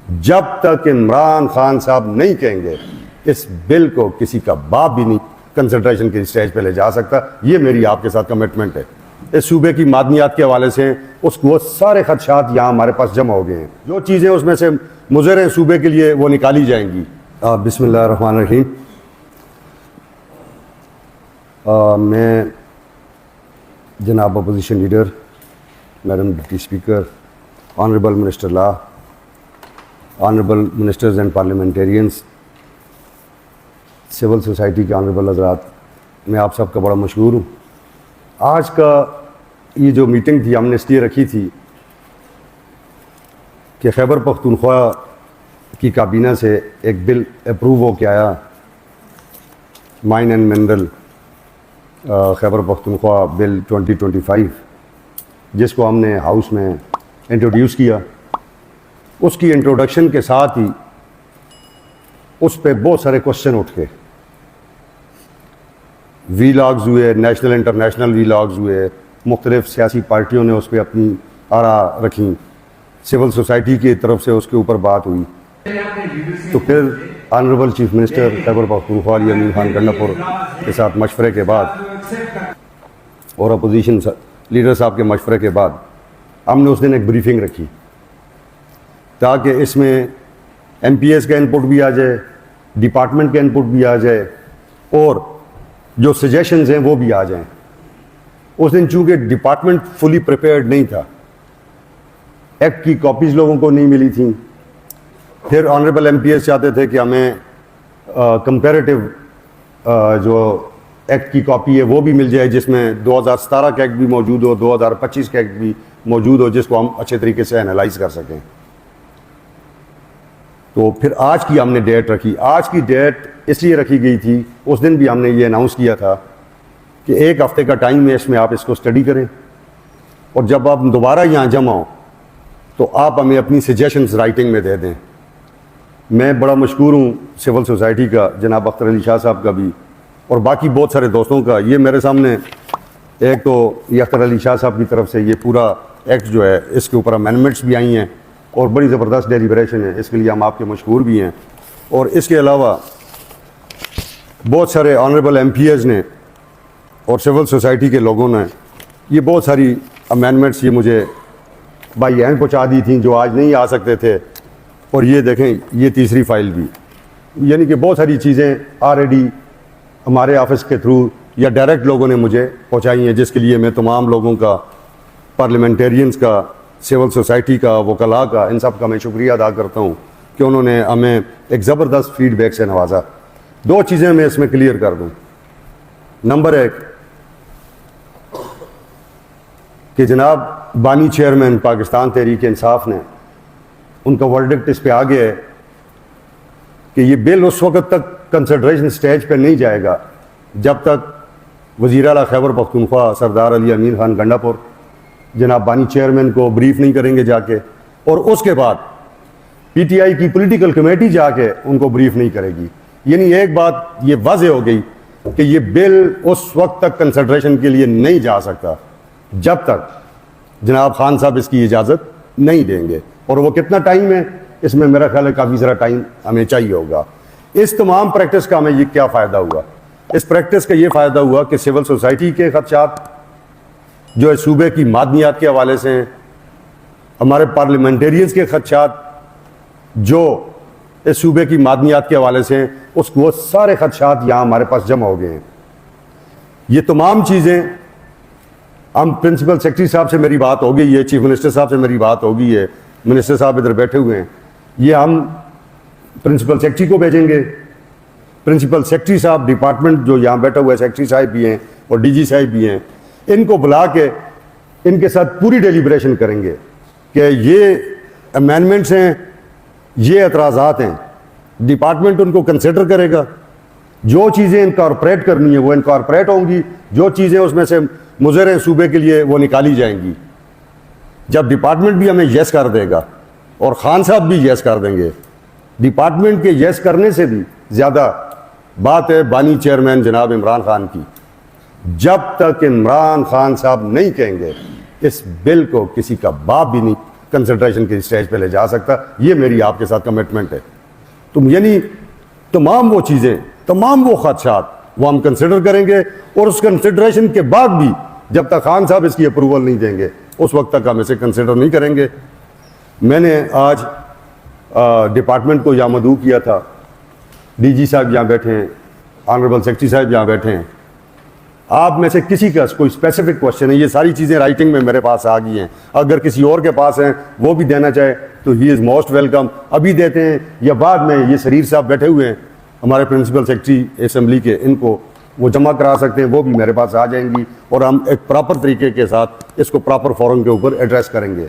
जब तक इमरान खान साहब नहीं कहेंगे इस बिल को किसी का बाप भी नहीं कंसल्ट्रेशन की स्टेज पे ले जा सकता। ये मेरी आपके साथ कमिटमेंट है। इस सूबे की मादनियात के हवाले से उसको वो सारे खदशात यहाँ हमारे पास जमा हो गए हैं। जो चीज़ें उसमें से मुज़र हैं सूबे के लिए वो निकाली जाएंगी। बिस्मिल्लाहिर्रहमानिर्रहीम। मैं जनाब opposition leader, madam deputy speaker, honourable minister law, honourable ministers and parliamentarians, civil society के ऑनरेबल हज़रात, मैं आप सबका बड़ा मशहूर हूँ। आज का ये जो मीटिंग थी हमने इसलिए रखी थी कि खैबर पख्तूनख्वा की काबीना से एक बिल अप्रूव हो के आया, mine and mineral Khyber Pakhtunkhwa bill 2025, जिसको हमने हाउस में इंट्रोड्यूस किया। उसकी इंट्रोडक्शन के साथ ही उस पर बहुत सारे क्वेश्चन उठ के वीलॉग्स हुए, नेशनल इंटरनेशनल वीलॉग्स हुए, मुख्तलिफ सियासी पार्टियों ने उस पर अपनी आरा रखी, सिविल सोसाइटी की तरफ से उसके ऊपर बात हुई। तो फिर honourable chief minister Khyber Pakhtunkhwa Ali Amin Khan Gandapur के साथ मशवरे के बाद और अपोजिशन लीडर साहब के मशवरे के बाद हमने उस दिन एक ब्रीफिंग रखी ताकि इसमें MPS का इनपुट भी आ जाए, डिपार्टमेंट का इनपुट भी आ जाए और जो सजेशंस हैं वो भी आ जाएं। उस दिन चूंकि डिपार्टमेंट फुली प्रिपेयर्ड नहीं था, एक्ट की कॉपीज़ लोगों को नहीं मिली थी। फिर ऑनरेबल MPS चाहते थे कि हमें कंपैरेटिव जो एक्ट की कॉपी है वो भी मिल जाए, जिसमें 2017 का एक्ट भी मौजूद हो, 2025 का एक्ट भी मौजूद हो, जिसको हम अच्छे तरीके से एनालाइज कर सकें। तो फिर आज की हमने डेट रखी। आज की डेट इसलिए रखी गई थी, उस दिन भी हमने ये अनाउंस किया था कि एक हफ्ते का टाइम है, इसमें आप इसको स्टडी करें और जब आप दोबारा यहाँ जमा हो तो आप हमें अपनी सजेशंस राइटिंग में दे दें। मैं बड़ा मशहूर हूँ सिविल सोसाइटी का, जनाब अख्तर अली शाह साहब का भी और बाकी बहुत सारे दोस्तों का। ये मेरे सामने एक तो ये अख्तर अली शाह साहब की तरफ से ये पूरा एक्ट जो है इसके ऊपर अमेंडमेंट्स भी आई हैं और बड़ी ज़बरदस्त डेलिब्रेशन है, इसके लिए हम आपके मशहूर भी हैं। और इसके अलावा बहुत सारे ऑनरेबल MPs ने और सिविल सोसाइटी के लोगों ने ये बहुत सारी अमेंडमेंट्स ये मुझे बाई हैंड पहुँचा दी थी जो आज नहीं आ सकते थे। और ये देखें ये तीसरी फाइल भी, यानी कि बहुत सारी चीज़ें ऑलरेडी हमारे ऑफिस के थ्रू या डायरेक्ट लोगों ने मुझे पहुँचाई हैं, जिसके लिए मैं तमाम लोगों का, पार्लियामेंटेरियंस का, सिविल सोसाइटी का, वकला का, इन सब का मैं शुक्रिया अदा करता हूँ कि उन्होंने हमें एक ज़बरदस्त फीडबैक से नवाजा। दो चीज़ें मैं इसमें क्लियर कर दूँ। नंबर एक कि जनाब बानी चेयरमैन पाकिस्तान तहरीक इंसाफ ने, उनका वर्डिक्ट इस पे आ गया है कि ये बिल उस वक्त तक कंसिडरेशन स्टेज पे नहीं जाएगा जब तक वज़ीर आला खैबर पख्तूनख्वा सरदार अली अमीन खान गंडापुर जनाब बानी चेयरमैन को ब्रीफ नहीं करेंगे जाके, और उसके बाद PTI की पॉलिटिकल कमेटी जाके उनको ब्रीफ नहीं करेगी। यानी एक बात ये वाज़ेह हो गई कि ये बिल उस वक्त तक कंसिडरेशन के लिए नहीं जा सकता जब तक जनाब खान साहब इसकी इजाज़त नहीं देंगे। और वो कितना टाइम है, इसमें मेरा ख्याल है काफ़ी ज़रा टाइम हमें चाहिए होगा। इस तमाम प्रैक्टिस का हमें ये क्या फ़ायदा हुआ? इस प्रैक्टिस का ये फ़ायदा हुआ कि सिविल सोसाइटी के खदशात जो है सूबे की मादनियात के हवाले से हैं, हमारे पार्लियामेंटेरियंस के खदशात जो इस सूबे की मादनियात के हवाले से हैं, उसको वो सारे खदशात यहाँ हमारे पास जमा हो गए हैं। ये तमाम चीज़ें हम प्रिंसिपल सेक्रेटरी साहब से मेरी बात हो गई है, चीफ मिनिस्टर साहब से मेरी बात हो गई है, मिनिस्टर साहब इधर बैठे हुए हैं, ये हम प्रिंसिपल सेक्रेटरी को भेजेंगे। प्रिंसिपल सेक्रेटरी साहब डिपार्टमेंट जो यहाँ बैठा हुआ है, सेक्रेटरी साहब भी हैं और DG साहब भी हैं, इनको बुला के इनके साथ पूरी डेलिब्रेशन करेंगे कि ये अमेंडमेंट्स हैं, ये एतराज़ात हैं, डिपार्टमेंट उनको कंसिडर करेगा। जो चीज़ें इनकॉर्पोरेट करनी है वो इनकॉर्पोरेट होंगी, जो चीज़ें उसमें से मुज़र हैं सूबे के लिए वो निकाली जाएंगी। जब डिपार्टमेंट भी हमें येस कर देगा और खान साहब भी येस कर देंगे, डिपार्टमेंट के येस करने से भी ज़्यादा बात है बानी चेयरमैन जनाब इमरान खान की। जब तक इमरान खान साहब नहीं कहेंगे इस बिल को किसी का बाप भी नहीं कंसिडरेशन की स्टेज पे ले जा सकता। ये मेरी आपके साथ कमिटमेंट है। तुम यानी तमाम वो चीज़ें, तमाम वो खदशात वो हम कंसिडर करेंगे, और उस कंसिडरेशन के बाद भी जब तक खान साहब इसकी अप्रूवल नहीं देंगे उस वक्त तक हम इसे कंसिडर नहीं करेंगे। मैंने आज डिपार्टमेंट को यहाँ मदऊ किया था, डीजी साहब यहाँ बैठे हैं, ऑनरेबल सेक्रेटरी साहब यहाँ बैठे हैं। आप में से किसी का कोई स्पेसिफिक क्वेश्चन है, ये सारी चीज़ें राइटिंग में मेरे पास आ गई हैं, अगर किसी और के पास हैं वो भी देना चाहे तो ही इज़ मोस्ट वेलकम। अभी देते हैं या बाद में, ये शरीर साहब बैठे हुए हैं हमारे प्रिंसिपल सेक्रेटरी असेंबली के, इनको वो जमा करा सकते हैं, वो भी मेरे पास आ जाएंगी और हम एक प्रॉपर तरीके के साथ इसको प्रॉपर फोरम के ऊपर एड्रेस करेंगे।